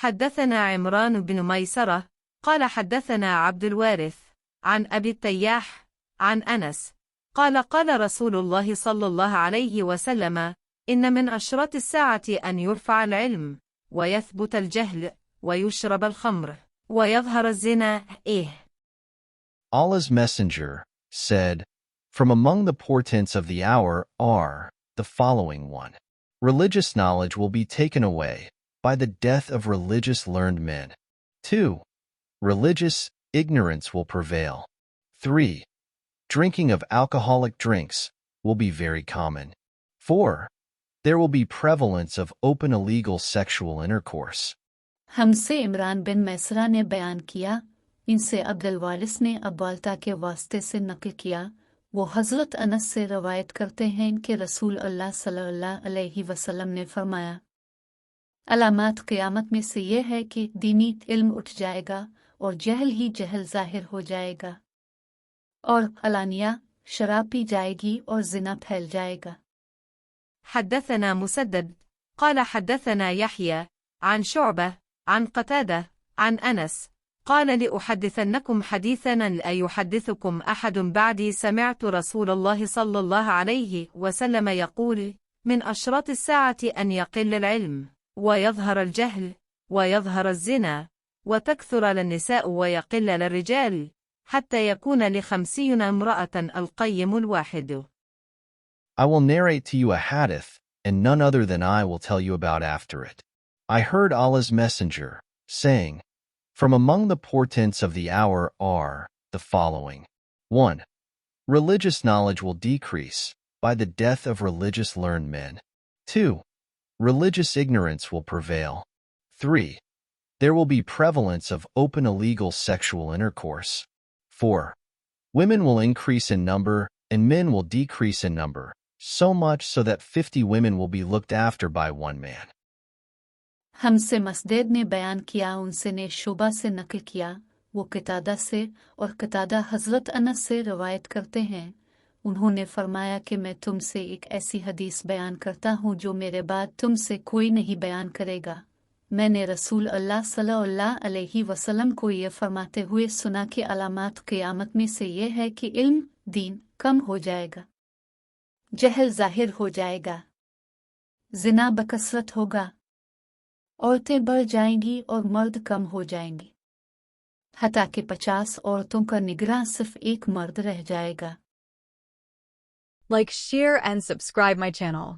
حدثنا عمران بن ميسرة قال حدثنا عبد الوارث عن أبي التياح عن أنس قال قال رسول الله صلى الله عليه وسلم إن من أشراط الساعة أن يرفع العلم ويثبت الجهل ويشرب الخمر ويظهر الزنا. Allah's Messenger said, "From among the portents of the hour are the following: 1. Religious knowledge will be taken away by the death of religious learned men. 2. Religious ignorance will prevail. 3. Drinking of alcoholic drinks will be very common. 4. There will be prevalence of open illegal sexual intercourse." हमसे इमरान बिन मैसरा ने बयान किया, इनसे अब्दुल वारिस ने अब्बालता के वास्ते से नकल किया। वो हज़रत अनस से रवायत करते हैं कि रसूल अल्लाह सल्लल्लाहु अलैहि वसल्लम ने फरमाया, अलामात क़यामत में से ये है कि दीनी इल्म उठ जाएगा और जहल ही जहल ज़ाहिर हो जाएगा, और अलानिया शराब पी जाएगी और ज़िना फैल जाएगा। حدثنا مسدد قال حدثنا يحيى عن شعبة عن قتادة عن أنس قال لأحدثنكم حديثا لا يحدثكم أحد بعدي سمعت رسول الله صلى الله عليه وسلم يقول من أشراط الساعة أن يقل العلم ويظهر الجهل ويظهر الزنا وتكثر النساء ويقل الرجال حتى يكون ل50 امرأة القيم الواحد. I will narrate to you a hadith, and none other than I will tell you about after it. I heard Allah's Messenger saying, "From among the portents of the hour are the following: 1. Religious knowledge will decrease by the death of religious learned men. 2. Religious ignorance will prevail. 3. There will be prevalence of open illegal sexual intercourse. 4. Women will increase in number and men will decrease in number, so much so that 50 women will be looked after by one man." हमसे मसदेद ने बयान किया, उनसे ने शुबा से नकल किया, वो कतादा से, और कतादा हज़रत अनस से रवायत करते हैं। उन्होंने फरमाया कि मैं तुमसे एक ऐसी हदीस बयान करता हूँ जो मेरे बाद तुमसे कोई नहीं बयान करेगा। मैंने रसूल अल्लाह सल्लल्लाहु अलैहि वसल्लम को ये फरमाते हुए सुना कि अलामात क़यामत में से ये है कि इल्म दीन कम हो जाएगा, जहल ज़ाहिर हो जाएगा, ज़िना बकसरत होगा, औरतें बढ़ जाएंगी और मर्द कम हो जाएंगे, हत्ता कि 50 औरतों का निगरान सिर्फ एक मर्द रह जाएगा। Like, share and subscribe my channel.